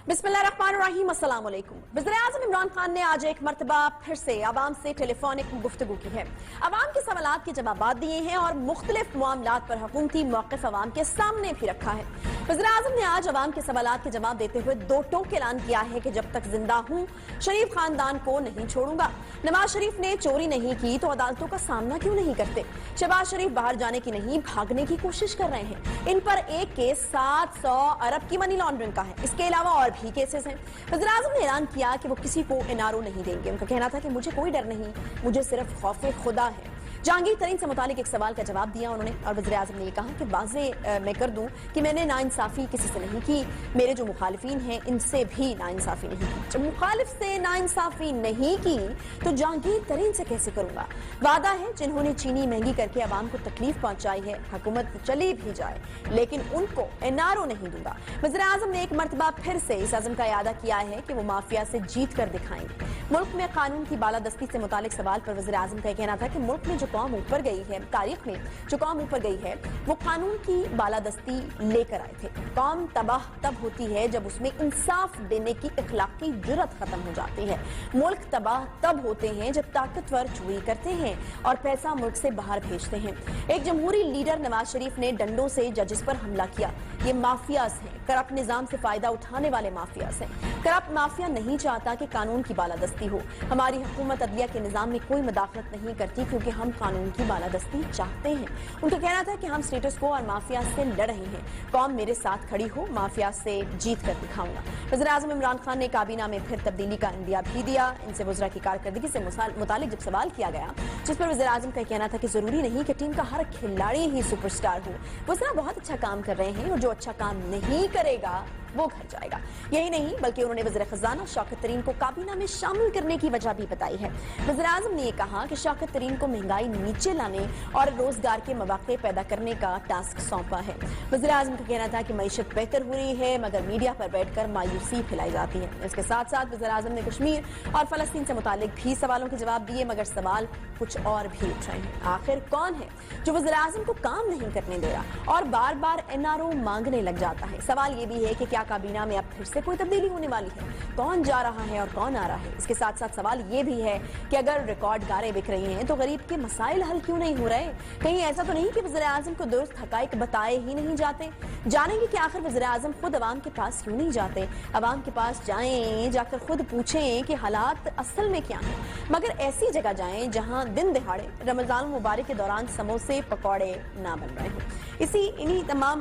बिस्मिल्लाहिर्रहमानिर्रहीम, अस्सलाम वालेकुम। वज़ीर-ए-आज़म इमरान खान ने आज एक मरतबा फिर से अवाम से टेलीफोनिक गुफ्तगू की है। अवाम के सवालात के जवाबात दिए हैं और मुख्तलिफ मामलात पर हुकूमती मौक़िफ़ अवाम के सामने भी रखा है। वज़ीर-ए-आज़म ने आज अवाम के सवालात के जवाब देते हुए दो टोक ऐलान किया है कि जब तक जिंदा हूँ शरीफ खानदान को नहीं छोड़ूंगा। नवाज शरीफ ने चोरी नहीं की तो अदालतों का सामना क्यों नहीं करते? शहबाज शरीफ बाहर जाने की नहीं भागने की कोशिश कर रहे हैं। इन पर एक केस 700 अरब की मनी लॉन्ड्रिंग का है। इसके अलावा और भी केसेस हैं। वज़ीर-ए-आज़म ने ऐलान किया कि वो किसी को एनआरओ नहीं देंगे। उनका कहना था कि मुझे कोई डर नहीं, मुझे सिर्फ खौफ खुदा है। जहांगीर तरीन से मुतालिक एक सवाल का जवाब दिया उन्होंने और वज़ीर-ए-आज़म ने ये कहा कि वाज़े मैं कर दूं कि मैंने नाइंसाफ़ी किसी से नहीं की, मेरे जो मुखालिफिन हैं इनसे भी नाइंसाफ़ी नहीं की। जब मुखालिफ से नाइंसाफ़ी नहीं की तो जहांगीर तरीन से कैसे करूंगा? वादा है जिन्होंने चीनी महंगी करके अवाम को तकलीफ पहुंचाई है, हुकूमत चली भी जाए लेकिन उनको एनआरओ नहीं दूंगा। वज़ीर-ए-आज़म ने एक मरतबा फिर से इस अज़्म का इरादा किया है कि वो माफिया से जीत कर दिखाएंगे। मुल्क में कानून की बालादस्ती से मुतालिक सवाल पर वज़ीर-ए-आज़म का कहना था कि मुल्क में जो कौम ऊपर गई है, तारीख में जो कौम ऊपर गई है वो कानून की बालादस्ती लेकर आए थे। कौम तबाह तब होती है जब उसमें इंसाफ देने की इखलाकी जुर्रत खत्म हो जाती है। मुल्क तबाह तब होते हैं जब ताकतवर चोरी करते हैं और पैसा मुल्क से बाहर भेजते हैं। एक जमहूरी लीडर नवाज शरीफ ने डंडों से जजेस पर हमला किया। ये माफियाज हैं, करप्ट निजाम से फायदा उठाने वाले माफियाज हैं। करप्ट माफिया नहीं चाहता कि कानून की बालादस्ती हो। हमारी हुकूमत अदलिया के निजाम में कोई मुदाखलत नहीं करती क्योंकि हम कानून की बालादस्ती चाहते हैं। उनका कहना था कि हम स्टेटस को और माफिया से लड़ रहे हैं। कौम मेरे साथ खड़ी हो, माफिया से जीत कर दिखाऊंगा। वज़ीर-ए-आज़म इमरान खान ने काबीना में फिर तब्दीली का इंदिया भी दिया। इनसे वज़रा की कारकर्दगी से मुतालिक जब सवाल किया गया जिस पर वज़ीर-ए-आज़म का कहना था कि जरूरी नहीं कि टीम का हर खिलाड़ी ही सुपरस्टार हो। वज़रा बहुत अच्छा काम कर रहे हैं और जो अच्छा काम नहीं करेगा वो घर जाएगा। यही नहीं बल्कि उन्होंने वज़ीर खजाना शौकत तरीन को काबीना में शामिल करने की वजह भी बताई है। वज़ीर-ए-आज़म ने यह कहा कि शौकत तरीन को महंगाई नीचे लाने और रोजगार के मौके पैदा करने का टास्क सौंपा है। वज़ीर-ए-आज़म का कहना था कि मईशत बेहतर हो रही है मगर मीडिया पर बैठकर मायूसी फैलाई जाती है। इसके साथ साथ वज़ीर-ए-आज़म ने कश्मीर और फलस्तीन से मुतालिक भी सवालों के जवाब दिए मगर सवाल कुछ और भी उठ रहे हैं। आखिर कौन है जो वज़ीर-ए-आज़म को काम नहीं करने दे रहा और बार बार एनआरओ मांगने लग जाता है? सवाल ये भी है कि क्या काबीना में अब फिर से कोई तब्दीली होने वाली है? कौन जा रहा है और कौन आ रहा है? इसके साथ साथ सवाल ये भी है कि अगर रिकॉर्ड गारे बिक रही हैं तो गरीब के मसाइल हल क्यों नहीं हो रहे? कहीं ऐसा तो नहीं कि वज़ीर-ए-आज़म को दुरुस्त हकाइक बताए ही नहीं जाते? जानेंगे कि आखिर वज़ीर-ए-आज़म खुद अवाम के पास क्यों नहीं जाते? अवाम के पास जाएं, जाकर खुद पूछें कि हालात असल में क्या हैं, मगर ऐसी जगह जाएं जहां दिन दिहाड़े रमजान मुबारक के दौरान समोसे पकौड़े ना बन रहे हों। इन्हीं तमाम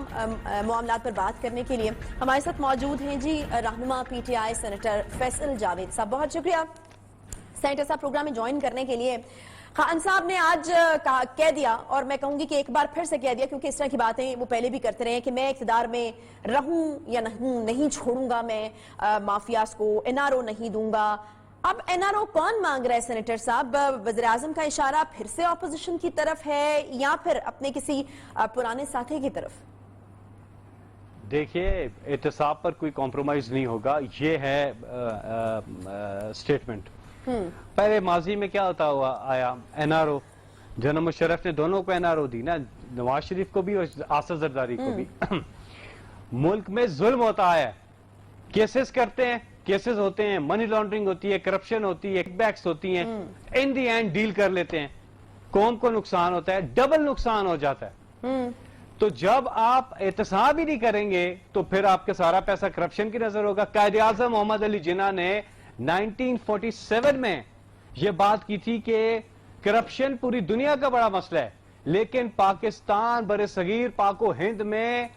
मामलात पर बात करने के लिए हमारे साथ मौजूद हैं जी रहनुमा पीटीआई सेनेटर फैसल जावेद साहब। बहुत शुक्रिया सेनेटर साहब प्रोग्राम में ज्वाइन करने के लिए। खान साहब ने आज कह दिया और मैं कहूंगी कि एक बार फिर से कह दिया क्योंकि इस तरह की बातें वो पहले भी करते रहे कि मैं इख्तिदार में रहूं या नहीं छोड़ूंगा मैं माफियाज को, एनआरओ नहीं दूंगा। अब एनआरओ कौन मांग रहा है सेनेटर साहब? वज़ीर-ए-आज़म का इशारा फिर से ऑपोजिशन की तरफ है या फिर अपने किसी पुराने साथी की तरफ? देखिए, एहतसाब पर कोई कॉम्प्रोमाइज नहीं होगा, ये है स्टेटमेंट। पहले माजी में क्या होता हुआ आया, एनआरओ जनरल मुशर्रफ ने दोनों को एनआरओ दी ना, नवाज शरीफ को भी और आसिफ जरदारी को भी। मुल्क में जुल्म होता है, केसेस करते हैं, केसेस होते हैं, मनी लॉन्ड्रिंग होती है, करप्शन होती है, किकबैक्स होती हैं, इन दी एंड डील कर लेते हैं, कौम को नुकसान होता है, डबल नुकसान हो जाता है। तो जब आप एहतसाब ही नहीं करेंगे तो फिर आपके सारा पैसा करप्शन की नजर होगा। कायदे-ए-आज़म मोहम्मद अली जिन्ना ने 1947 में यह बात की थी कि करप्शन पूरी दुनिया का बड़ा मसला है लेकिन पाकिस्तान बरे सगीर पाको हिंद में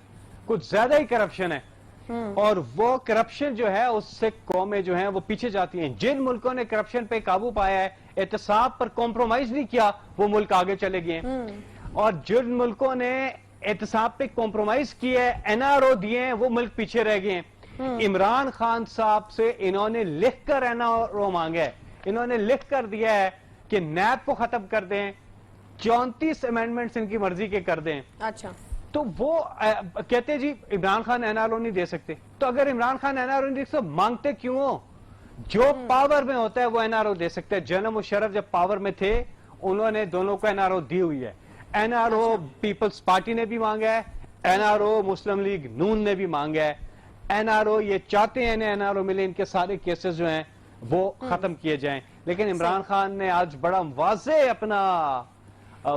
कुछ ज्यादा ही करप्शन है और वो करप्शन जो है उससे कौमें जो हैं वो पीछे जाती हैं। जिन मुल्कों ने करप्शन पे काबू पाया है, एहतसाब पर कॉम्प्रोमाइज नहीं किया, वो मुल्क आगे चले गए और जिन मुल्कों ने एहतसाब पे कॉम्प्रोमाइज किए, एनआरओ दिए, वो मुल्क पीछे रह गए। इमरान खान साहब से इन्होंने लिखकर एनआरओ मांगा है, इन्होंने लिख कर दिया है कि नैब को खत्म कर दें, 34 अमेंडमेंट्स इनकी मर्जी के कर दें। अच्छा, तो वो कहते जी इमरान खान एनआरओ नहीं दे सकते। तो अगर इमरान खान एनआरओ नहीं दे सकते मांगते क्यों हो? जो पावर में होता है वो एनआरओ दे सकते हैं। जनरल मुशर्रफ जब पावर में थे उन्होंने दोनों को एनआरओ दी हुई है। एनआरओ पीपल्स पार्टी ने भी मांगा है, एनआरओ मुस्लिम लीग नून ने भी मांगा है। NRO ये चाहते हैं NRO मिले, इनके सारे केसेस जो हैं वो खत्म किए जाएं, लेकिन इमरान खान ने आज बड़ा वाज़े अपना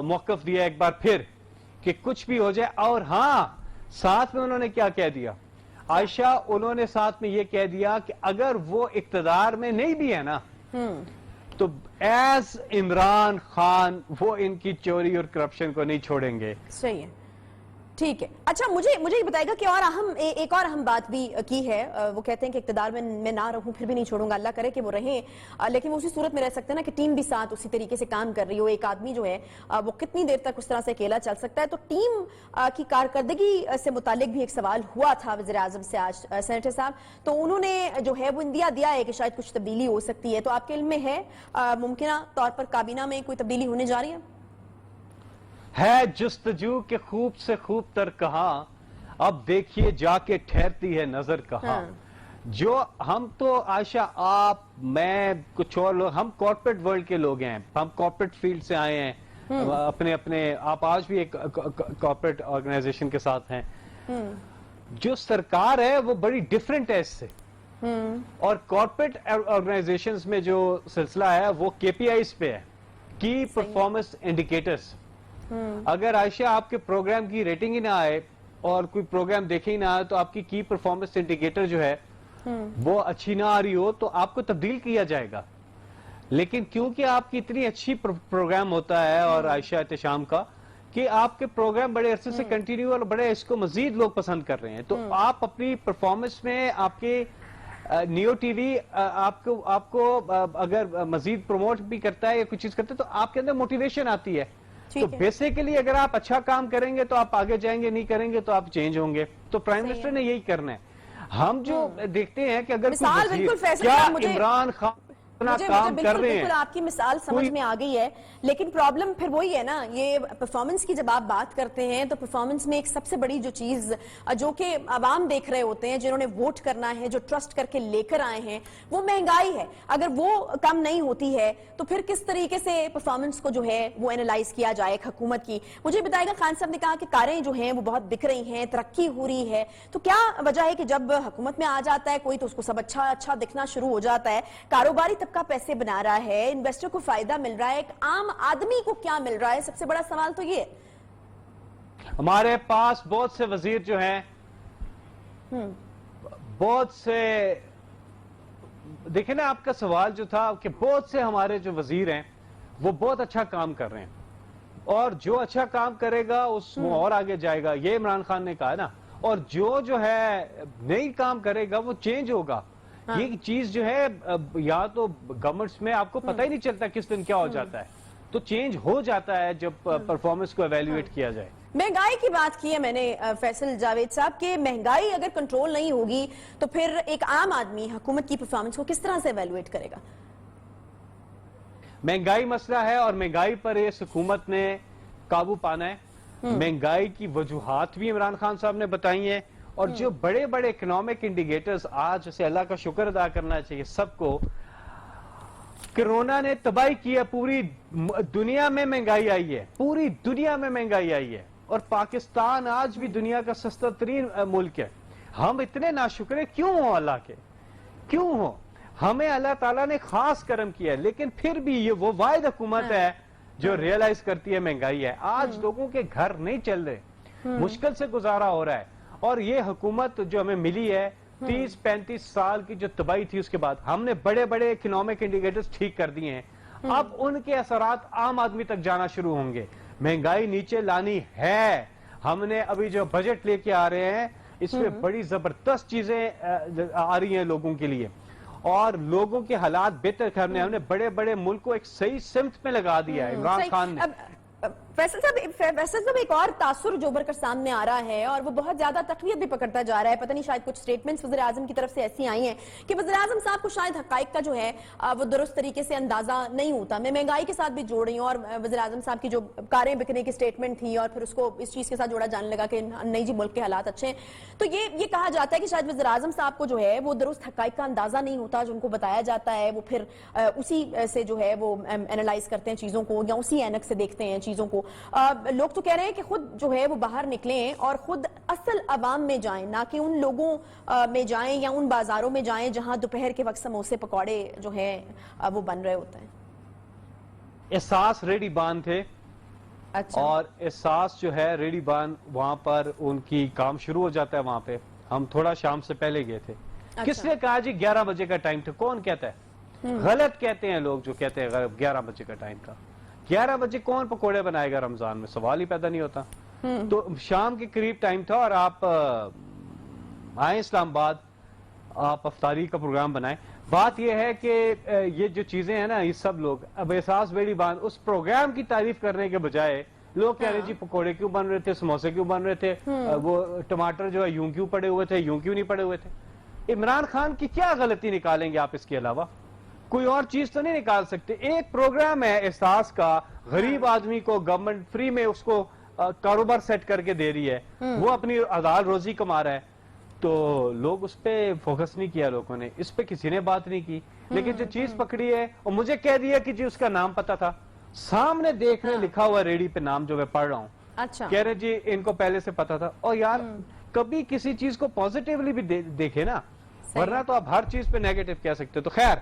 मौक़िफ़ दिया एक बार फिर कि कुछ भी हो जाए। और हाँ, साथ में उन्होंने क्या कह दिया आयशा, उन्होंने साथ में ये कह दिया कि अगर वो इक़्तिदार में नहीं भी है ना तो एज इमरान खान वो इनकी चोरी और करप्शन को नहीं छोड़ेंगे। सही है, ठीक है। अच्छा, मुझे ये बताएगा कि और एक और अहम बात भी की है। वो कहते हैं कि इक़्तिदार में मैं ना रहूं फिर भी नहीं छोड़ूंगा, अल्लाह करे कि वो रहें, लेकिन वो उसी सूरत में रह सकते हैं ना कि टीम भी साथ उसी तरीके से काम कर रही हो। एक आदमी जो है वो कितनी देर तक उस तरह से अकेला चल सकता है। तो टीम की कारकर्दगी से मुतालिक भी एक सवाल हुआ था वज़ीर आज़म से आज सेनेटर साहब, तो उन्होंने जो है वो इंदिया दिया है कि शायद कुछ तब्दीली हो सकती है। तो आपके इल्म में है मुमकिन तौर पर काबीना में कोई तब्दीली होने जा रही है जुस्तजू के खूब से खूब तर कहा, अब देखिए जाके ठहरती है नजर कहा। जो हम तो आयशा, आप, मैं, कुछ और लोग, हम कॉर्पोरेट वर्ल्ड के लोग हैं, हम कॉर्पोरेट फील्ड से आए हैं, अपने अपने आप आज भी एक कॉर्पोरेट ऑर्गेनाइजेशन के साथ हैं। जो सरकार है वो बड़ी डिफरेंट है इससे, और कॉर्पोरेट ऑर्गेनाइजेशंस में जो सिलसिला है वो KPIs पे है, की परफॉर्मेंस इंडिकेटर्स। अगर आयशा आपके प्रोग्राम की रेटिंग ही ना आए और कोई प्रोग्राम देखे ही ना आए तो आपकी की परफॉर्मेंस इंडिकेटर जो है वो अच्छी ना आ रही हो तो आपको तब्दील किया जाएगा। लेकिन क्योंकि आपकी इतनी अच्छी प्रोग्राम होता है और आयशा एहतशाम का कि आपके प्रोग्राम बड़े अरसे से कंटिन्यू और बड़े इसको मजीद लोग पसंद कर रहे हैं, तो आप अपनी परफॉर्मेंस में आपके नियो टीवी आपको अगर मजीद प्रमोट भी करता है या कुछ चीज करता है तो आपके अंदर मोटिवेशन आती है। तो बेसिकली अगर आप अच्छा काम करेंगे तो आप आगे जाएंगे, नहीं करेंगे तो आप चेंज होंगे। तो प्राइम मिनिस्टर ने यही करना है। हम जो देखते हैं कि अगर क्या इमरान खान काम कर रहे हैं, आपकी मिसाल समझ में आ गई है, लेकिन प्रॉब्लम फिर वही है ना, ये परफॉर्मेंस की जब आप बात करते हैं तो परफॉर्मेंस में एक सबसे बड़ी जो चीज जो कि आवाम देख रहे होते हैं, जिन्होंने वोट करना है, जो ट्रस्ट करके लेकर आए हैं, वो महंगाई है। अगर वो कम नहीं होती है तो फिर किस तरीके से परफॉर्मेंस को जो है वो एनालाइज किया जाए हुकूमत की। मुझे बताएगा, खान साहब ने कहा कि कारें जो हैं वो बहुत बिक रही हैं, तरक्की हो रही है, तो क्या वजह है कि जब हुकूमत में आ जाता है कोई तो उसको सब अच्छा अच्छा दिखना शुरू हो जाता है, कारोबारी का पैसे बना रहा है, इन्वेस्टर को फायदा मिल रहा है, एक आम आदमी को क्या मिल रहा है? सबसे बड़ा सवाल तो ये। हमारे पास बहुत से वजीर जो हैं, बहुत से, देखिए ना आपका सवाल जो था कि बहुत से हमारे जो वजीर हैं वो बहुत अच्छा काम कर रहे हैं, और जो अच्छा काम करेगा वो और आगे जाएगा, ये इमरान खान ने कहा ना। और जो है नहीं काम करेगा वो चेंज होगा। ये चीज जो है या तो गवर्नमेंट्स में आपको पता ही नहीं चलता किस दिन क्या हो जाता है, तो चेंज हो जाता है जब परफॉर्मेंस को एवेल्युएट किया जाए। महंगाई की बात की है मैंने फैसल जावेद साहब के, महंगाई अगर कंट्रोल नहीं होगी तो फिर एक आम आदमी हुकूमत की परफॉर्मेंस को किस तरह से एवेल्युएट करेगा? महंगाई मसला है और महंगाई पर इस हुकूमत ने काबू पाना है। महंगाई की वजूहात भी इमरान खान साहब ने बताई हैं, और जो बड़े बड़े इकोनॉमिक इंडिकेटर्स आज जैसे अल्लाह का शुक्र अदा करना चाहिए सबको, कोरोना ने तबाही की है, पूरी दुनिया में महंगाई आई है, पूरी दुनिया में महंगाई आई है, और पाकिस्तान आज भी दुनिया का सस्ता तरीन मुल्क है। हम इतने नाशुक्र क्यों हो अल्लाह के, क्यों हो? हमें अल्लाह ताला ने खास करम किया है, लेकिन फिर भी ये वो वाहिद हुकूमत है जो रियलाइज करती है महंगाई है। आज लोगों के घर नहीं चल रहे, मुश्किल से गुजारा हो रहा है, और ये हुकूमत जो हमें मिली है 30-35 साल की जो तबाही थी उसके बाद हमने बड़े बड़े इकोनॉमिक इंडिकेटर्स ठीक कर दिए हैं। अब उनके असरात आम आदमी तक जाना शुरू होंगे। महंगाई नीचे लानी है। हमने अभी जो बजट लेके आ रहे हैं इसमें बड़ी जबरदस्त चीजें आ रही हैं लोगों के लिए, और लोगों के हालात बेहतर करने हमने बड़े बड़े मुल्क को एक सही सिमत में लगा दिया है इमरान खान ने। फैसल साहब एक और तासुर जो उभर कर सामने आ रहा है और वो बहुत ज्यादा तकवीत भी पकड़ता जा रहा है, पता नहीं शायद कुछ स्टेटमेंट्स वज़ीर आज़म की तरफ से ऐसी आई हैं कि वज़ीर आज़म साहब को शायद हक़ाइक़ का जो है वो दुरुस्त तरीके से अंदाजा नहीं होता। मैं महंगाई के साथ भी जोड़ रही हूँ, और वज़ीर आज़म साहब की जो कारें बिकने की स्टेटमेंट थी और फिर उसको इस चीज के साथ जोड़ा जाने लगा कि नहीं जी मुल्क के हालात अच्छे हैं, तो ये कहा जाता है कि शायद वज़ीर आज़म साहब को जो है वो दुरुस्त हक़ाइक़ का अंदाजा नहीं होता, जो उनको बताया जाता है वो फिर उसी से जो है वो एनालाइज करते हैं चीजों को, या उसी ऐनक से देखते हैं चीजों को। لوگ تو کہہ رہے ہیں کہ خود جو ہے وہ باہر نکلیں اور خود اصل عوام میں جائیں، نہ کہ ان لوگوں میں جائیں یا ان بازاروں میں جائیں جہاں دوپہر کے وقت سموسے پکوڑے جو ہیں وہ بن رہے ہوتے ہیں۔ احساس ریڈی بان تھے، اچھا، اور احساس جو ہے ریڈی بان وہاں پر ان کی کام شروع ہو جاتا ہے وہاں پہ۔ ہم تھوڑا شام سے پہلے گئے تھے۔ کس نے کہا جی 11 بجے کا ٹائم تھا؟ کون کہتا ہے؟ غلط کہتے ہیں لوگ جو کہتے ہیں 11 بجے کا ٹائم تھا۔ 11 بجے کون پکوڑے بنائے گا رمضان میں؟ سوال ہی پیدا نہیں ہوتا۔ تو شام کے قریب ٹائم تھا اور آپ آئیں اسلام آباد، آپ افطاری کا پروگرام بنائیں۔ بات یہ ہے کہ یہ جو چیزیں ہیں نا، یہ سب لوگ اب احساس بیڑی باندھ اس پروگرام کی تعریف کرنے کے بجائے لوگ کہہ رہے جی پکوڑے کیوں بن رہے تھے، سموسے کیوں بن رہے تھے، وہ ٹماٹر جو ہے یوں کیوں پڑے ہوئے تھے، یوں کیوں نہیں پڑے ہوئے تھے۔ عمران خان کی کیا غلطی نکالیں گے آپ اس کے علاوہ؟ کوئی اور چیز تو نہیں نکال سکتے۔ ایک پروگرام ہے احساس کا، غریب آدمی کو گورنمنٹ فری میں اس کو کاروبار سیٹ کر کے دے رہی ہے، وہ اپنی حلال روزی کما رہا ہے، تو لوگ اس پہ فوکس نہیں کیا، لوگوں نے اس پہ کسی نے بات نہیں کی۔ لیکن جو چیز پکڑی ہے اور مجھے کہہ دیا کہ جی اس کا نام پتا تھا، سامنے دیکھ رہے لکھا ہوا ریڈی پہ نام جو میں پڑھ رہا ہوں، اچھا، کہہ رہے جی ان کو پہلے سے پتا تھا۔ اور یار کبھی کسی چیز کو پازیٹیولی بھی دیکھے نا، ورنہ تو آپ ہر چیز پہ نیگیٹو کہہ سکتے۔ تو خیر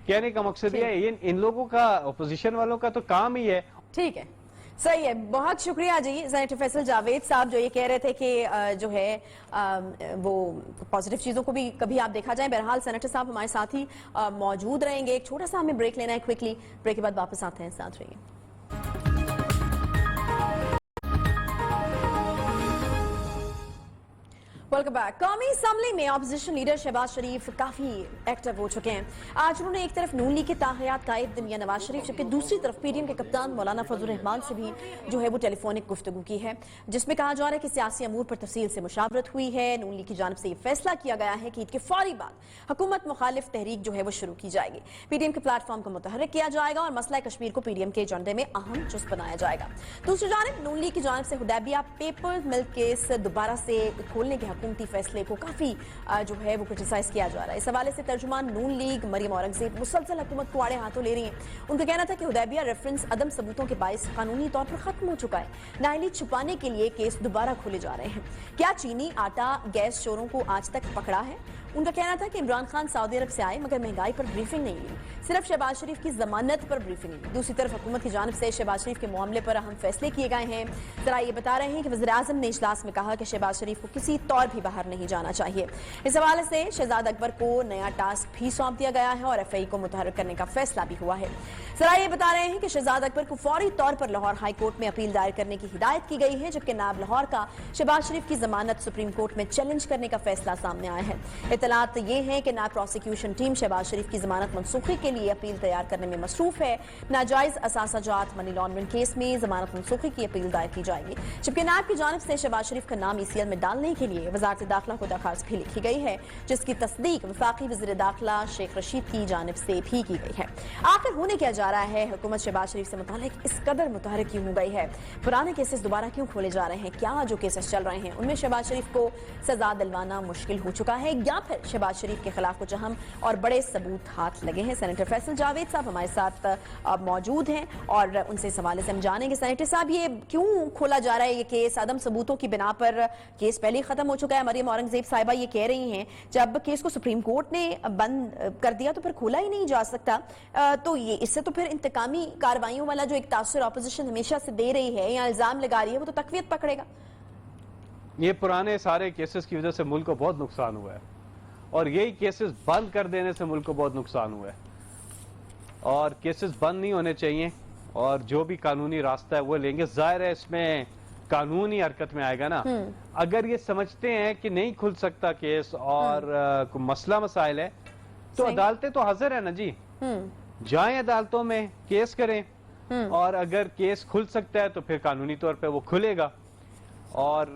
کہنے کا مقصد یہ ہے ان لوگوں کا، اپوزیشن والوں کا تو کام ہی ہے۔ ٹھیک ہے، صحیح ہے، بہت شکریہ جی سینیٹر فیصل جاوید صاحب، جو یہ کہہ رہے تھے کہ جو ہے وہ پازیٹیو چیزوں کو بھی کبھی آپ دیکھا جائیں۔ بہرحال سینیٹر صاحب ہمارے ساتھ ہی موجود رہیں گے۔ ایک چھوٹا سا ہمیں بریک لینا ہے کوئکلی، بریک کے بعد واپس آتے ہیں، ساتھ رہیے۔ Welcome back. قومی اسمبلی میں اپوزیشن لیڈر شہباز شریف کافی ایکٹیو ہو چکے ہیں۔ آج انہوں نے ایک طرف نون لیگ کے تاحیات قائد میاں نواز شریف، جبکہ دوسری طرف پی ڈی ایم کے کپتان مولانا فضل الرحمان سے بھی جو ہے وہ ٹیلی فونک گفتگو کی ہے، جس میں کہا جا رہا ہے کہ سیاسی امور پر تفصیل سے مشاورت ہوئی ہے۔ نون لیگ کی جانب سے یہ فیصلہ کیا گیا ہے کہ عید کے فوری بعد حکومت مخالف تحریک جو ہے وہ شروع کی جائے گی، پی ڈی ایم کے پلیٹ فارم کو متحرک کیا جائے گا اور مسئلہ کشمیر کو پی ڈی ایم کے ایجنڈے میں اہم جز بنایا جائے گا۔ دوسری جانب نون لیگ کی جانب سے حدیبیہ پیپر ملک کیس دوبارہ سے کھولنے کے حکومتی فیصلے کو کافی جو ہے وہ کرٹیسائز کیا جا رہا ہے۔ اس حوالے سے ترجمان نون لیگ مریم اورنگزیب مسلسل حکومت کو آڑے ہاتھوں لے رہی ہیں۔ ان کا کہنا تھا کہ حدیبیہ ریفرنس عدم ثبوتوں کے باعث قانونی طور پر ختم ہو چکا ہے، نااہلی چھپانے کے لیے کیس دوبارہ کھولے جا رہے ہیں۔ کیا چینی آٹا گیس چوروں کو آج تک پکڑا ہے؟ ان کا کہنا تھا کہ عمران خان سعودی عرب سے آئے مگر مہنگائی پر بریفنگ نہیں لی، صرف شہباز شریف کی ضمانت پر بریفنگ لی۔ دوسری طرف حکومت کی جانب سے شہباز شریف کے معاملے پر اہم فیصلے کیے گئے ہیں۔ ذرا یہ بتا رہے ہیں کہ وزیر اعظم نے اجلاس میں کہا کہ شہباز شریف کو کسی طور بھی باہر نہیں جانا چاہیے۔ اس حوالے سے شہزاد اکبر کو نیا ٹاسک بھی سونپ دیا گیا ہے اور ایف آئی کو متحرک کرنے کا فیصلہ بھی ہوا ہے۔ ذرا یہ بتا رہے ہیں کہ شہزاد اکبر کو فوری طور پر لاہور ہائی کورٹ میں اپیل دائر کرنے کی ہدایت کی گئی ہے، جبکہ نائب لاہور کا شہباز شریف کی ضمانت سپریم کورٹ میں چیلنج کرنے کا فیصلہ سامنے آیا ہے۔ اطلاعات یہ ہیں کہ نائب پروسیکیوشن ٹیم شہباز شریف کی ضمانت منسوخی کے لیے اپیل تیار کرنے میں مصروف ہے۔ ناجائز اثاثہ جات منی لانڈرنگ کیس میں ضمانت منسوخی کی اپیل دائر کی جائے گی، جبکہ نائب کی جانب سے شہباز شریف کا نام ای سی ایل میں ڈالنے کے لیے وزارت داخلہ کو درخواست بھی لکھی گئی ہے، جس کی تصدیق وفاقی وزیر داخلہ شیخ رشید کی جانب سے بھی کی گئی ہے۔ آخر ہونے کیا جا رہا ہے؟ حکومت شہباز شریف سے متعلق اس قدر متحرک کیوں ہو گئی ہے؟ پرانے کیسز دوبارہ کیوں کھولے جا رہے ہیں؟ کیا جو کیسز چل رہے ہیں ان میں شہباز شریف کو سزا دلوانا مشکل ہو چکا ہے، یا پھر شہباز شریف کے خلاف کچھ اہم اور بڑے ثبوت ہاتھ لگے ہیں؟ سینیٹر فیصل جاوید صاحب ہمارے ساتھ موجود ہیں اور ان سے اس حوالے سے ہم جانیں گے۔ سینیٹر صاحب، یہ کیوں کھولا جا رہا ہے یہ کیس؟ عدم ثبوتوں کی بنا پر کیس پہلے ہی ختم ہو چکا ہے۔ مریم اورنگزیب صاحبہ یہ کہہ رہی ہیں جب کیس کو سپریم کورٹ نے بند کر دیا تو پھر کھولا ہی نہیں جا سکتا، تو یہ اس سے تو پھر انتقامی کارروائیوں والا جو ایک تاثر اپوزیشن ہمیشہ سے دے رہی ہے یا الزام لگا رہی ہے وہ تو تقویت پکڑے گا۔ یہ پرانے سارے کیسز کی وجہ سے ملک کو بہت نقصان ہوا ہے اور یہی کیسز بند کر دینے سے ملک کو بہت نقصان ہوا ہے، اور کیسز بند نہیں ہونے چاہیے اور جو بھی قانونی راستہ ہے وہ لیں گے۔ ظاہر ہے اس میں قانونی حرکت میں آئے گا نا۔ اگر یہ سمجھتے ہیں کہ نہیں کھل سکتا کیس اور کوئی مسئلہ مسائل ہے تو عدالتیں تو حاضر ہیں نا جی، جائیں عدالتوں میں کیس کریں، اور اگر کیس کھل سکتا ہے تو پھر قانونی طور پہ وہ کھلے گا۔ اور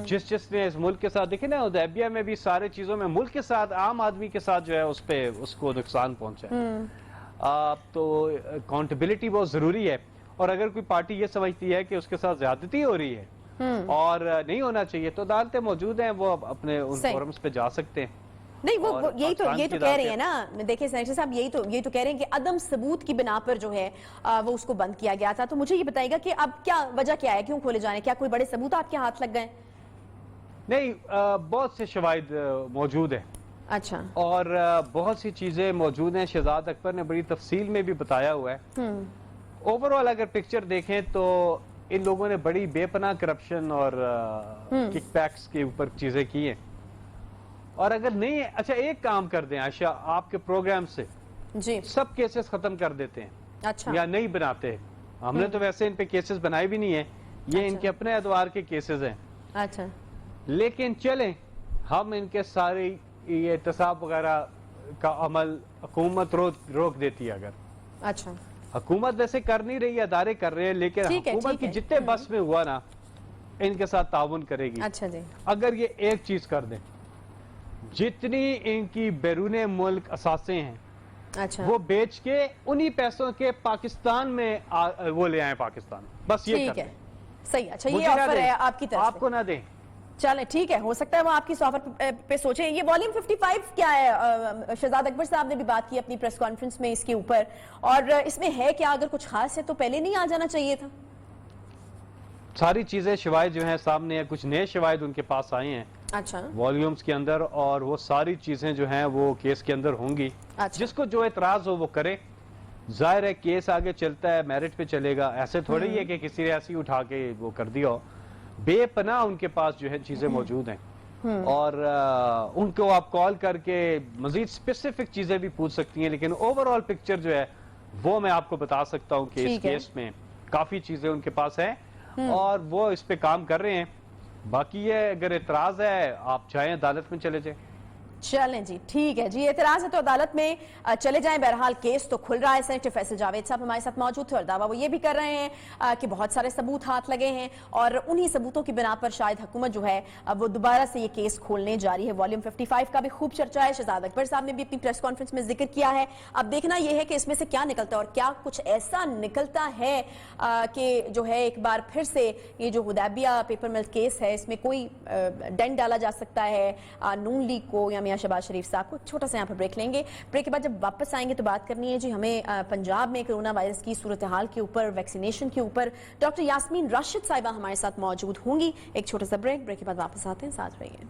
جس نے اس ملک کے ساتھ دیکھیں نا حدیبیہ میں بھی سارے چیزوں میں ملک کے ساتھ عام آدمی کے ساتھ جو ہے اس کو نقصان پہنچا ہے، تو اکاؤنٹیبلٹی بہت ضروری ہے۔ اور اگر کوئی پارٹی یہ سمجھتی ہے کہ اس کے ساتھ زیادتی ہو رہی ہے اور نہیں ہونا چاہیے تو عدالتیں موجود ہیں، وہ اپنے ان فورمز پہ جا سکتے ہیں نہیں وہ اور یہی تو پاکستان کہہ رہی ہیں نا. دیکھیں سینیٹر صاحب یہی تو کہہ رہے ہیں کہ عدم ثبوت کی بنا پر جو ہے وہ اس کو بند کیا گیا تھا. تو مجھے یہ بتائیے گا کہ اب کیا وجہ کیا ہے, کیوں کھولے جانے, کیا کوئی بڑے ثبوت آپ کے ہاتھ لگ گئے؟ نہیں, بہت سے شواہد موجود ہیں. اچھا. اور بہت سی چیزیں موجود ہیں. شہزاد اکبر نے بڑی تفصیل میں بھی بتایا ہوا ہے. اوور آل اگر پکچر دیکھیں تو ان لوگوں نے بڑی بے پناہ کرپشن اور کک بیکس کے اوپر چیزیں کی ہیں. اور اگر نہیں, اچھا ایک کام کر دیں عائشہ, آپ کے پروگرام سے جی سب کیسز ختم کر دیتے ہیں. اچھا. یا نہیں بناتے. ہم نے تو ویسے ان پہ کیسز بنائے بھی نہیں ہیں, یہ ان کے اپنے ادوار کے کیسز ہیں. اچھا. لیکن چلیں ہم ان کے سارے یہ احتساب وغیرہ کا عمل حکومت روک دیتی ہے. اگر اچھا حکومت ویسے کر نہیں رہی, ادارے کر رہے ہیں, لیکن حکومت کی جتنے بس میں ہوا نا ان کے ساتھ تعاون کرے گی. اچھا جی. اگر یہ ایک چیز کر دیں, جتنی ان کی بیرون ملک اثاثے ہیں اچھا وہ بیچ کے انہی پیسوں کے پاکستان میں وہ لے آئیں پاکستان, بس یہ ٹھیک کر ہے. دیں. صحیح. اچھا یہ مجھے نہ آفر دیں, ہے آپ کی طرف آپ سے. کو نہ دیں. چلیں ٹھیک ہے, ہو سکتا ہے وہ آپ کی آفر پہ سوچیں. یہ والیوم 55 کیا ہے؟ شہزاد اکبر صاحب نے بھی بات کی اپنی پریس کانفرنس میں اس کے اوپر, اور اس میں ہے کیا؟ اگر کچھ خاص ہے تو پہلے نہیں آ جانا چاہیے تھا. ساری چیزیں شواہد جو ہیں سامنے ہیں, کچھ نئے شواہد ان کے پاس آئے ہیں اچھا والیومز کے اندر, اور وہ ساری چیزیں جو ہیں وہ کیس کے اندر ہوں گی. اچھا. جس کو جو اعتراض ہو وہ کرے. ظاہر ہے کیس آگے چلتا ہے, میرٹ پہ چلے گا. ایسے تھوڑی ہے کہ کسی نے ایسی اٹھا کے وہ کر دیا ہو. بے پناہ ان کے پاس جو ہے چیزیں موجود ہیں, اور ان کو آپ کال کر کے مزید اسپیسیفک چیزیں بھی پوچھ سکتی ہیں. لیکن اوور آل پکچر جو ہے وہ میں آپ کو بتا سکتا ہوں کہ اس کیس میں کافی چیزیں ان کے پاس ہیں اور وہ اس پہ کام کر رہے ہیں. باقی یہ اگر اعتراض ہے آپ چاہیں عدالت میں چلے جائیں. چلیں جی ٹھیک ہے جی, اعتراض ہے تو عدالت میں چلے جائیں. بہرحال کیس تو کھل رہا ہے. سینیٹر فیصل جاوید صاحب ہمارے ساتھ موجود تھے اور دعویٰ وہ یہ بھی کر رہے ہیں کہ بہت سارے ثبوت ہاتھ لگے ہیں, اور انہی ثبوتوں کی بنا پر شاید حکومت جو ہے وہ دوبارہ سے یہ کیس کھولنے جاری ہے. والیوم 55 کا بھی خوب چرچا ہے. شہزاد اکبر صاحب نے بھی اپنی پریس کانفرنس میں ذکر کیا ہے. اب دیکھنا یہ ہے کہ اس میں سے کیا نکلتا ہے, اور کیا کچھ ایسا نکلتا ہے کہ جو ہے ایک بار پھر سے یہ جو حدیبیہ پیپر مل کیس ہے اس میں کوئی ڈنڈ ڈالا جا سکتا ہے نون لیگ کو یا میاں شہباز شریف صاحب کو. چھوٹا سا یہاں پر بریک لیں گے. بریک کے بعد جب واپس آئیں گے تو بات کرنی ہے جی ہمیں پنجاب میں کرونا وائرس کی صورتحال کے اوپر, ویکسینیشن کے اوپر. ڈاکٹر یاسمین راشد صاحبہ ہمارے ساتھ موجود ہوں گی. ایک چھوٹا سا بریک کے بعد واپس آتے ہیں, ساتھ رہیے.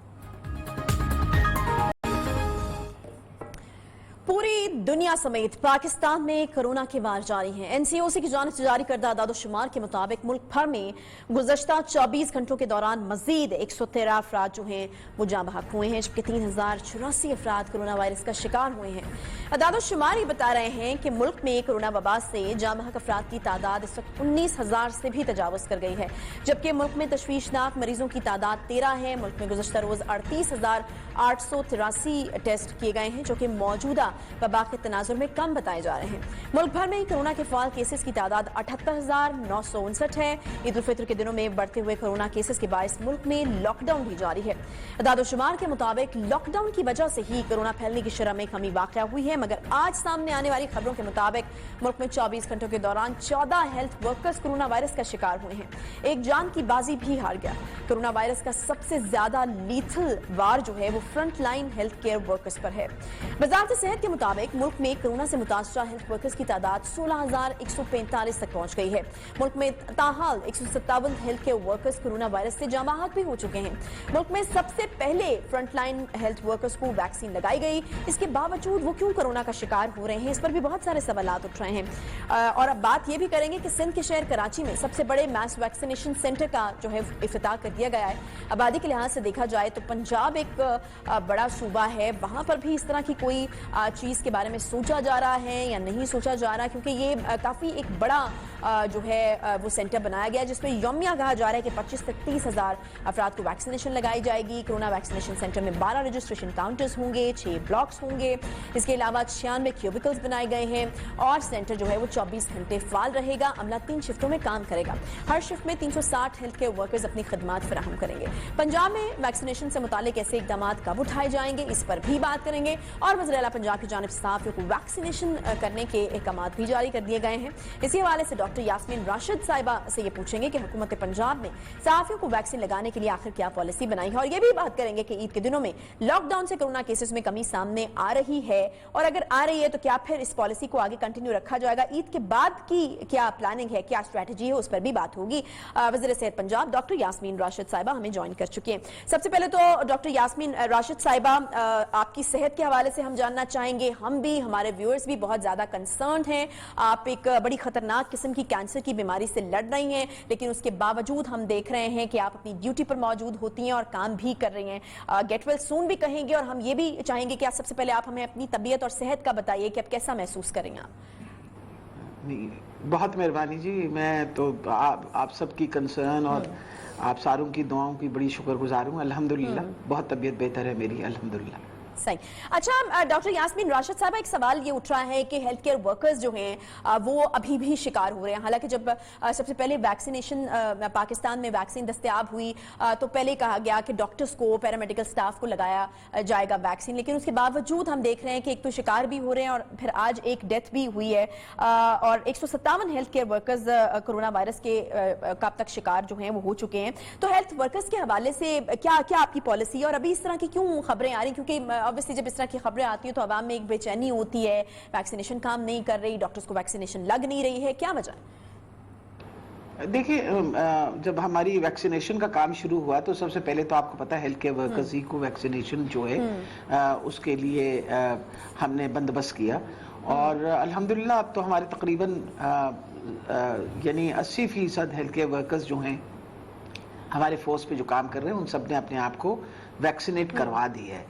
پوری دنیا سمیت پاکستان میں کرونا کے وار جاری ہیں. این سی او سی کی جانب سے جاری کردہ اعداد و شمار کے مطابق ملک بھر میں گزشتہ 24 گھنٹوں کے دوران مزید 113 افراد جو ہیں وہ جاں بحق ہوئے ہیں, جبکہ 3084 افراد کرونا وائرس کا شکار ہوئے ہیں. اعداد و شمار یہ بتا رہے ہیں کہ ملک میں کرونا وبا سے جاں بحق افراد کی تعداد اس وقت 19,000 سے بھی تجاوز کر گئی ہے, جبکہ ملک میں تشویشناک مریضوں کی تعداد 13 ہے. ملک میں گزشتہ روز 38,883 ٹیسٹ کیے گئے ہیں, جو کہ موجودہ وبا کے تناظر میں کم بتائے جا رہے ہیں. ملک بھر میں کرونا کے فعال کیسز کی تعداد 78,959 ہے. عید الفطر کے دنوں میں بڑھتے ہوئے کرونا کیسز کے باعث ملک میں لاک ڈاؤن بھی جاری ہے. اعداد و شمار کے مطابق لاک ڈاؤن کی وجہ سے ہی کرونا پھیلنے کی شرح میں کمی واقع ہوئی ہے, مگر آج سامنے آنے والی خبروں کے مطابق ملک میں 24 گھنٹوں کے دوران 14 ہیلتھ ورکرز کرونا وائرس کا شکار ہوئے ہیں. ایک جان کی بازی بھی ہار گیا. کرونا وائرس کا سب سے زیادہ لیتھل وار جو ہے وہ front line health care workers پر ہے. وزارت صحت کے مطابق ملک میں کرونا سے متاثرہ ہیلتھ ورکرز کی تعداد 16,145 تک پہنچ گئی ہے. ملک میں تاحال 157 health care workers corona virus سے جاں بحق بھی ہو چکے ہیں. ملک میں سب سے پہلے فرنٹ لائن ہیلتھ ورکرز کو ویکسین لگائی گئی. اس کے باوجود وہ کیوں کرونا کا شکار ہو رہے ہیں, اس پر بھی بہت سارے سوالات اٹھ رہے ہیں. اور اب بات یہ بھی کریں گے کہ سندھ کے شہر کراچی میں سب سے بڑے میس ویکسینیشن سینٹر کا جو ہے افتتاح کر دیا گیا ہے. آبادی کے لحاظ سے دیکھا جائے تو پنجاب ایک بڑا صوبہ ہے, وہاں پر بھی اس طرح کی کوئی چیز کے بارے میں سوچا جا رہا ہے یا نہیں سوچا جا رہا, کیونکہ یہ کافی ایک بڑا جو ہے وہ سینٹر بنایا گیا جس میں یومیہ کہا جا رہا ہے کہ 25 سے 30 ہزار افراد کو ویکسینیشن لگائی جائے گی. کرونا ویکسینیشن سینٹر میں 12 رجسٹریشن کاؤنٹرز ہوں گے, 6 بلاکس ہوں گے. اس کے علاوہ 96 کیوبیکلز بنائے گئے ہیں, اور سینٹر جو ہے وہ 24 گھنٹے فعال رہے گا. عملہ 3 شفٹوں میں کام کرے گا. ہر شفٹ میں 360 ہیلتھ کیئر ورکرز اپنی خدمات فراہم کریں گے. پنجاب میں ویکسینیشن سے متعلق ایسے اقدامات کب اٹھائے جائیں گے, اس پر بھی بات کریں گے. اور وزیر اعلیٰ پنجاب کی की जानिब से सहाफ़ियों को वैक्सीनेशन करने के अहकाम भी जारी कर दिए गए हैं। इसी हवाले से डॉक्टर यास्मीन राशिद साहिबा से ये पूछेंगे कि हुकूमत पंजाब ने सहाफ़ियों को वैक्सीन लगाने के लिए आखिर क्या पॉलिसी बनाई है, और ये भी बात करेंगे कि ईद के दिनों में लॉकडाउन से कोरोना केसेस में कमी सामने आ रही है, और अगर आ रही है तो क्या फिर इस पॉलिसी को आगे कंटिन्यू रखा जाएगा, ईद के बाद की क्या प्लानिंग है, क्या स्ट्रैटेजी है, उस पर भी बात होगी। वज़ीर सेहत पंजाब डॉक्टर यास्मीन राशिद साहिबा हमें ज्वाइन कर चुके हैं। सबसे पहले तो डॉक्टर यास्मीन राशिद साहिबा, आपकी सेहत के हवाले से हम जानना चाहेंगे, हम भी, हमारे व्यूअर्स भी बहुत ज्यादा कंसर्न्ड हैं। आप एक बड़ी खतरनाक किस्म की कैंसर की बीमारी से लड़ रही हैं, लेकिन उसके बावजूद हम देख रहे हैं कि आप अपनी ड्यूटी पर मौजूद होती हैं और काम भी कर रही हैं। गेट वेल सून भी कहेंगे, और हम ये भी चाहेंगे कि सबसे पहले आप हमें अपनी तबीयत और सेहत का बताइए कि आप कैसा महसूस करेंगे। नहीं, बहुत मेहरबानी जी। मैं तो आप सबकी कंसर्न और आप सारों की दुआओं की बड़ी शुक्रगुजार हूँ। अल्हम्दुलिल्लाह बहुत तबीयत बेहतर है मेरी, अल्हम्दुलिल्लाह। सही। अच्छा डॉक्टर यास्मीन राशिद साहब, एक सवाल ये उठ रहा है कि हेल्थ केयर वर्कर्स जो हैं वो अभी भी शिकार हो रहे हैं। हालांकि जब सबसे पहले वैक्सीनेशन पाकिस्तान में वैक्सीन दस्तयाब हुई तो पहले कहा गया कि डॉक्टर्स को, पैरामेडिकल स्टाफ को लगाया जाएगा वैक्सीन, लेकिन उसके बावजूद हम देख रहे हैं कि एक तो शिकार भी हो रहे हैं और फिर आज एक डेथ भी हुई है, और 157 health care workers corona virus के कब तक शिकार जो हैं वो हो चुके हैं। तो हेल्थ वर्कर्स के हवाले से क्या क्या आपकी पॉलिसी है, और अभी इस तरह की क्यों खबरें आ रही, क्योंकि ऑब्वियसली जब इस तरह की खबरें आती हैं तो आवाम में एक बेचैनी होती है, वैक्सीनेशन काम नहीं कर रही, डॉक्टर्स को वैक्सीनेशन लग नहीं रही है, क्या वजह? देखिए, जब हमारी वैक्सीनेशन का काम शुरू हुआ तो सबसे पहले तो आपको पता है हेल्थ केयर वर्कर्स ही को वैक्सीनेशन जो है उसके लिए हमने बंदोबस्त किया, और अल्हम्दुलिल्लाह अब तो हमारे तकरीबन यानी 80% हेल्थ केयर वर्कर्स जो हैं हमारे फोर्स पे जो काम कर रहे हैं उन सब ने अपने आप को वैक्सीनेट करवा दी है।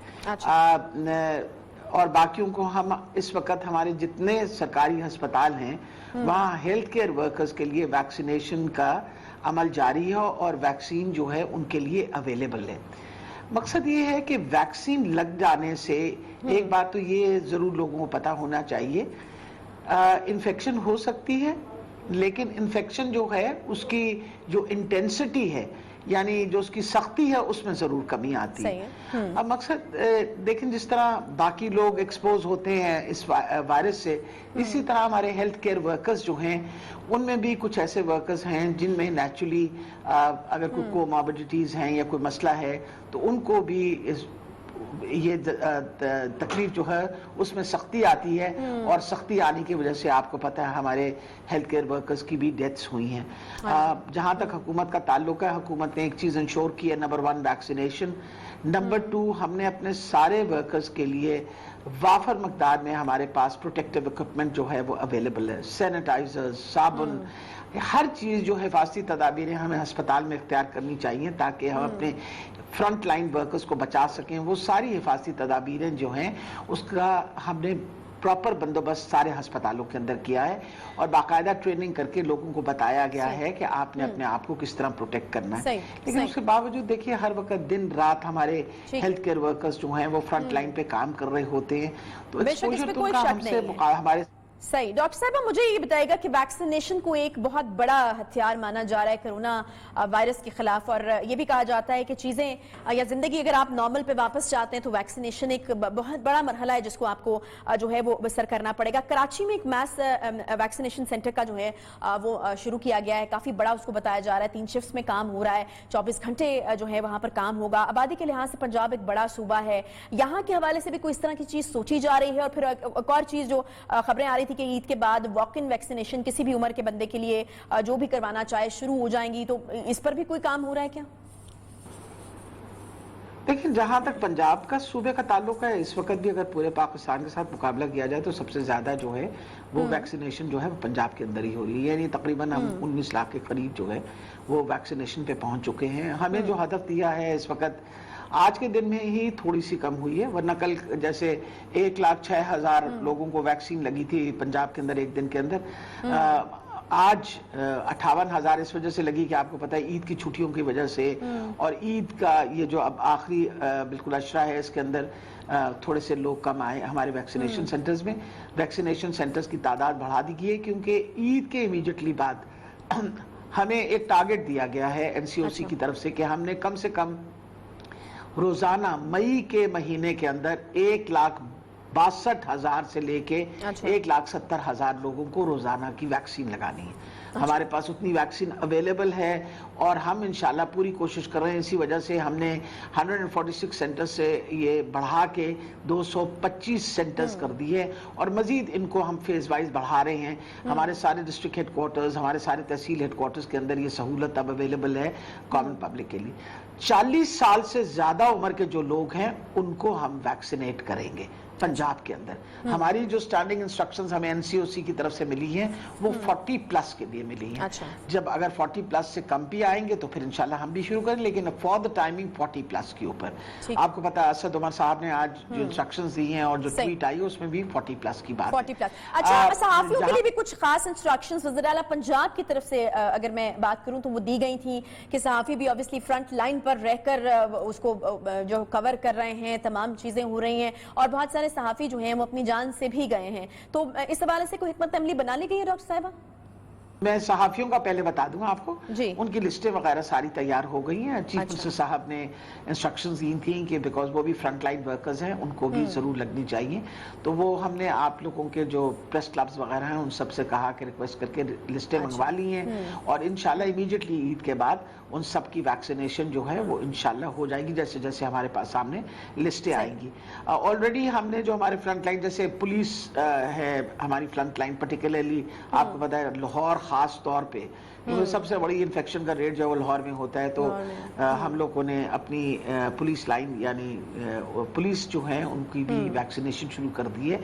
और बाकियों को हम इस वक्त हमारे जितने सरकारी अस्पताल हैं वहाँ हेल्थ केयर वर्कर्स के लिए वैक्सीनेशन का अमल जारी है, और वैक्सीन जो है उनके लिए अवेलेबल है। मकसद ये है कि वैक्सीन लग जाने से एक बात तो ये ज़रूर लोगों को पता होना चाहिए, इन्फेक्शन हो सकती है, लेकिन इन्फेक्शन जो है उसकी जो इंटेंसिटी है यानी जो उसकी सख्ती है उसमें जरूर कमी आती है। अब मकसद देखें, जिस तरह बाकी लोग एक्सपोज होते हैं इस वायरस से, इसी तरह हमारे हेल्थ केयर वर्कर्स जो हैं उनमें भी कुछ ऐसे वर्कर्स हैं जिनमें नेचुरली अगर कोई कोमॉर्बिडिटीज हैं या कोई मसला है तो उनको भी ये तकलीफ जो है उसमें सख्ती आती है, और सख्ती आने की वजह से आपको पता है हमारे हेल्थ केयर वर्कर्स की भी डेथ्स हुई हैं। जहाँ तक हुकूमत का ताल्लुक है, हुकूमत ने एक चीज़ इंश्योर की है, नंबर 1 वैक्सीनेशन, नंबर 2 हमने अपने सारे वर्कर्स के लिए वाफर मकदार में हमारे पास प्रोटेक्टिव इक्विपमेंट जो है वो अवेलेबल है, सैनिटाइजर्स, साबुन, हर चीज़ जो हिफाजती तदाबीरें हमें अस्पताल में इख्तियार करनी चाहिए ताकि हम अपने फ्रंट लाइन वर्कर्स को बचा सकें। वो सारी हिफाजती तदाबीरें जो हैं उसका हमने प्रॉपर बंदोबस्त सारे अस्पतालों के अंदर किया है, और बाकायदा ट्रेनिंग करके लोगों को बताया गया है कि आपने अपने आप को किस तरह प्रोटेक्ट करना है। लेकिन उसके बावजूद देखिए हर वक्त दिन रात हमारे हेल्थ केयर वर्कर्स जो हैं वो फ्रंट लाइन पे काम कर रहे होते हैं, तो एक्सपोजर तो उनका हमसे हमारे सही। डॉक्टर साहब मुझे ये बताइएगा कि वैक्सीनेशन को एक बहुत बड़ा हथियार माना जा रहा है कोरोना वायरस के खिलाफ, और ये भी कहा जाता है कि चीज़ें या ज़िंदगी अगर आप नॉर्मल पे वापस चाहते हैं तो वैक्सीनेशन एक बहुत बड़ा मरहला है जिसको आपको जो है वो बसर करना पड़ेगा। कराची में एक मैस वैक्सीनेशन सेंटर का जो है वो शुरू किया गया है, काफ़ी बड़ा उसको बताया जा रहा है, 3 शिफ्ट्स में काम हो रहा है, 24 घंटे जो है वहाँ पर काम होगा। आबादी के लिहाज से पंजाब एक बड़ा सूबा है, यहाँ के हवाले से भी कोई इस तरह की चीज़ सोची जा रही है? और फिर एक और चीज़ जो खबरें आ रही थी कि ईद के बाद वॉक इन वैक्सीनेशन किसी भी उम्र के बंदे के लिए जो भी करवाना चाहे शुरू हो जाएंगी, तो इस पर भी कोई काम हो रहा है क्या? देखिए, जहां तक पंजाब का सूबे का ताल्लुक है, इस वक्त भी अगर पूरे पाकिस्तान के साथ मुकाबला किया जाए तो सबसे ज्यादा जो है वो वैक्सीनेशन जो है वो पंजाब के अंदर ही हो रही है। यानी तकरीबन हम 19 लाख के करीब जो है वो वैक्सीनेशन पे पहुंच चुके हैं। हमें जो हदफ दिया है इस वक्त आज के दिन में ही थोड़ी सी कम हुई है, वरना कल जैसे 1,06,000 लोगों को वैक्सीन लगी थी पंजाब के अंदर एक दिन के अंदर, आज 58,000 इस वजह से लगी कि आपको पता है ईद की छुट्टियों की वजह से, और ईद का ये जो अब आखिरी बिल्कुल अशरा है इसके अंदर थोड़े से लोग कम आए हमारे वैक्सीनेशन सेंटर्स में। वैक्सीनेशन सेंटर्स की तादाद बढ़ा दी गई है क्योंकि ईद के इमीडिएटली बाद हमें एक टारगेट दिया गया है एनसीओसी की तरफ से कि हमने कम से कम रोजाना मई के महीने के अंदर 1 लाख 62,000 سے لے کے 1,70,000 لوگوں کو روزانہ کی ویکسین لگانی ہے. ہمارے پاس اتنی ویکسین اویلیبل ہے اور ہم انشاءاللہ پوری کوشش کر رہے ہیں. اسی وجہ سے ہم نے 146 سینٹر سے یہ بڑھا کے 225 سینٹرز کر دیے اور مزید ان کو ہم فیز وائز بڑھا رہے ہیں. ہمارے سارے ڈسٹرکٹ ہیڈ کوارٹرز، ہمارے سارے تحصیل ہیڈ کوارٹرز کے اندر یہ سہولت اب اویلیبل ہے کامن پبلک کے لیے. 40 سال سے زیادہ عمر کے جو لوگ ہیں ان کو ہم ویکسینیٹ کریں گے پنجاب کے اندر. ہماری جو سٹینڈنگ انسٹرکشنز ہمیں NCOC کی طرف سے ملی ہیں وہ 40 پلس کے لیے ملی ہیں. جب اگر 40 پلس سے کم بھی آئیں گے تو پھر انشاءاللہ ہم بھی شروع کریں، لیکن فار دا ٹائمنگ 40 پلس کے اوپر. آپ کو پتا ہے اسد عمر صاحب نے آج جو انسٹرکشنز دی ہیں اور جو ٹویٹ آئی اس میں بھی 40 پلس کی بات 40 پلس. اچھا، صحافیوں کے لیے بھی کچھ خاص انسٹرکشنز وزیر اعلیٰ پنجاب کی طرف سے اگر میں بات کروں تو وہ دی گئی تھیں کہ صحافی بھی obviously فرنٹ لائن پر رہ کر اس کو جو کور کر رہے ہیں، تمام چیزیں ہو رہی ہیں اور بہت سارے صحافی جو ہیں وہ اپنی جان سے بھی گئے ہیں. تو اس حوالے سے کوئی حکمت عملی بنا لی گئی ہے ڈاکٹر صاحبہ؟ میں صحافیوں کا پہلے بتا دوں آپ کو. جی. ان کی لسٹیں وغیرہ ساری تیار ہو گئی ہیں. چیف منسٹر صاحب نے انسٹرکشنز دی تھیں کہ بیکاز وہ بھی فرنٹ لائن ورکرز ہیں ان کو بھی ضرور لگنی چاہیے. تو وہ ہم نے آپ لوگوں کے جو پریس کلبز وغیرہ ہیں ان سب سے کہا کہ ریکویسٹ کر کے لسٹیں منگوا لی ہیں اور انشاءاللہ امیڈیٹلی عید کے بعد ان سب کی ویکسینیشن جو ہے وہ انشاءاللہ ہو جائے گی جیسے جیسے ہمارے پاس سامنے لسٹیں آئیں گی. آلریڈی ہم نے جو ہمارے فرنٹ لائن جیسے پولیس ہے ہماری فرنٹ لائن پرٹیکولرلی آپ کو پتا ہے لاہور خاص طور پہ سب سے بڑی انفیکشن کا ریٹ جو وہ لاہور میں ہوتا ہے. تو ہم لوگوں نے اپنی پولیس لائن یعنی پولیس جو ہیں ان کی بھی ویکسینیشن شروع کر دی ہے.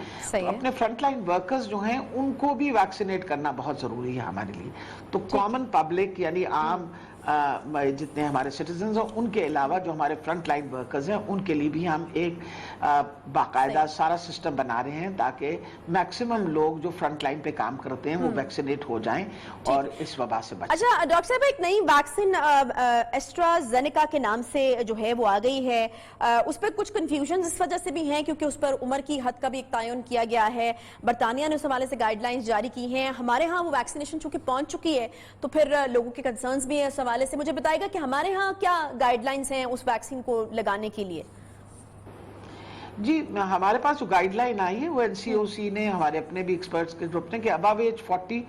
اپنے فرنٹ لائن ورکرز جو ہیں ان کو بھی ویکسینیٹ کرنا بہت ضروری ہے ہمارے لیے. تو کامن پبلک یعنی عام جتنے ہمارے سٹیزنز ہیں ان کے علاوہ جو ہمارے فرنٹ لائن ورکرز ہیں ان کے لیے بھی ہم ایک باقاعدہ سارا سسٹم بنا رہے ہیں تاکہ میکسیمم لوگ جو فرنٹ لائن پہ کام کرتے ہیں وہ ویکسینیٹ ہو جائیں اور اس وبا سے بچیں. اچھا ڈاکٹر صاحب، ایک نئی ویکسین ایسٹرازینیکا کے نام سے جو ہے وہ آ گئی ہے. اس پہ کچھ کنفیوژن اس وجہ سے بھی ہیں کیونکہ اس پر عمر کی حد کا بھی ایک تعین کیا گیا ہے. برطانیہ نے اس حوالے سے گائیڈ لائنز جاری کی ہیں. ہمارے ہاں وہ ویکسینیشن چونکہ پہنچ چکی ہے تو پھر لوگوں کے کنسرنز بھی ہیں اس حوالے سے. مجھے بتائے گا کہ ہمارے ہاں کیا گائیڈ لائنز ہیں اس ویکسین کو لگانے کے لیے؟ جی ہمارے پاس جو گائیڈ لائن آئی ہے وہ NCOC نے ہمارے اپنے بھی ایکسپرٹس کے گروپ نے کہ ابو ایج 40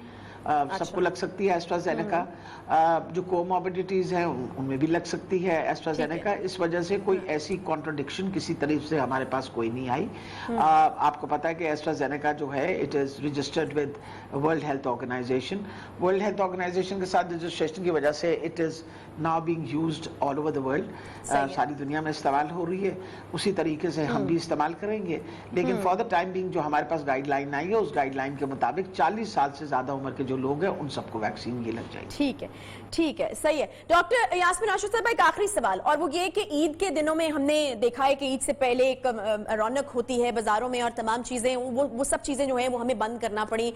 سب کو لگ سکتی ہے ایسٹرازینیکا. جو کوموربیڈیٹیز ہیں ان میں بھی لگ سکتی ہے ایسٹرازینیکا. اس وجہ سے کوئی ایسی کانٹرڈکشن کسی طریق سے ہمارے پاس کوئی نہیں آئی. آپ کو پتا ہے کہ ایسٹرازینیکا جو ہے it is registered with world health organisation. World health organisation کے ساتھ رجسٹریشن کی وجہ سے it is now being used all over the world. ساری دنیا میں استعمال ہو رہی ہے. اسی طریقے سے ہم بھی استعمال کریں گے. لیکن فار دا ٹائم بینگ جو ہمارے پاس گائیڈ لائن آئی ہے اس گائیڈ لائن کے مطابق 40 سال سے زیادہ عمر کے جو لوگ ہیں ان سب کو ویکسین یہ لگ جائے گی. ٹھیک ہے صحیح ہے. ڈاکٹر یاسمین راشد صاحب، ایک آخری سوال اور وہ یہ کہ عید کے دنوں میں ہم نے دیکھا ہے کہ عید سے پہلے ایک رونق ہوتی ہے بازاروں میں اور تمام چیزیں وہ سب چیزیں جو ہیں وہ ہمیں بند کرنا پڑی.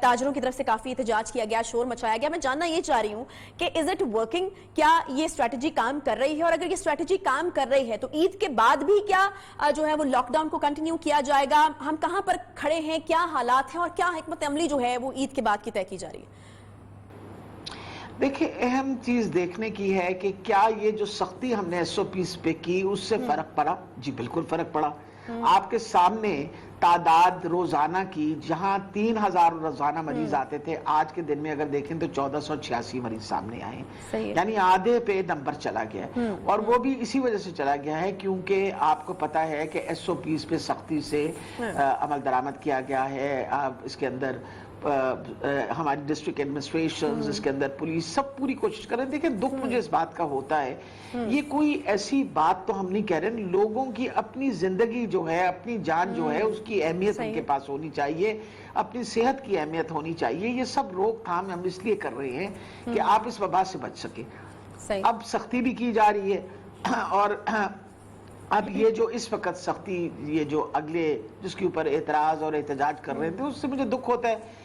تاجروں کی طرف سے کافی احتجاج کیا گیا، شور مچایا گیا. میں جاننا یہ چاہ رہی ہوں کہ از اٹ ورکنگ؟ کیا یہ اسٹریٹجی کام کر رہی ہے؟ اور اگر یہ اسٹریٹجی کام کر رہی ہے تو عید کے بعد بھی کیا جو ہے وہ لاک ڈاؤن کو کنٹینیو کیا جائے گا؟ ہم کہاں پر کھڑے ہیں، کیا حالات ہیں اور کیا حکمت عملی جو ہے وہ عید کے بعد کی طے کی جا رہی ہے؟ دیکھیں اہم چیز دیکھنے کی ہے کہ کیا یہ جو سختی ہم نے SOPs پہ کی اس سے فرق پڑا. جی بالکل فرق پڑا. آپ کے سامنے تعداد روزانہ کی جہاں 3,000 روزانہ مریض آتے تھے آج کے دن میں اگر دیکھیں تو 1486 مریض سامنے آئے. یعنی آدھے پہ نمبر چلا گیا ہے. اور وہ بھی اسی وجہ سے چلا گیا ہے کیونکہ آپ کو پتا ہے کہ SOPs پہ سختی سے عمل درآمد کیا گیا ہے. اس کے اندر ہماری ڈسٹرکٹ ایڈمنسٹریشن، اس کے اندر پولیس سب پوری کوشش کر رہے ہیں. دیکھیں دکھ مجھے اس بات کا ہوتا ہے، یہ کوئی ایسی بات تو ہم نہیں کہہ رہے. لوگوں کی اپنی زندگی جو ہے، اپنی جان جو ہے اس کی اہمیت ان کے پاس ہونی چاہیے، اپنی صحت کی اہمیت ہونی چاہیے. یہ سب روک تھام ہم اس لیے کر رہے ہیں کہ آپ اس وبا سے بچ سکیں. اب سختی بھی کی جا رہی ہے اور اب یہ جو اس وقت سختی یہ جو اگلے جس کے اوپر اعتراض اور احتجاج کر رہے تھے اس سے مجھے دکھ ہوتا ہے.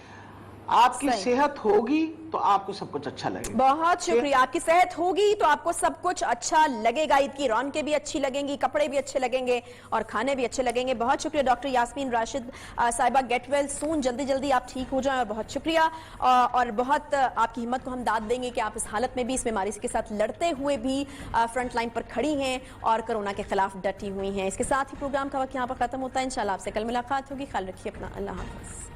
आपकी सही। सेहत होगी तो आपको सब कुछ अच्छा लगेगा। बहुत शुक्रिया। आपकी सेहत होगी तो आपको सब कुछ अच्छा लगेगा, ईद की रौनकें भी अच्छी लगेंगी, कपड़े भी अच्छे लगेंगे और खाने भी अच्छे लगेंगे। बहुत शुक्रिया डॉक्टर यास्मीन राशिद साहिबा। गेट वेल सून, जल्दी जल्दी आप ठीक हो जाएं और बहुत शुक्रिया। और बहुत आपकी हिम्मत को हम दाद देंगे कि आप इस हालत में भी, इस बीमारी के साथ लड़ते हुए भी फ्रंट लाइन पर खड़ी हैं और कोरोना के खिलाफ डटी हुई हैं। इसके साथ ही प्रोग्राम का वक्त यहाँ पर खत्म होता है। इंशाल्लाह आपसे कल मुलाकात होगी। ख्याल रखिए अपना। अल्लाह हाफ़िज़।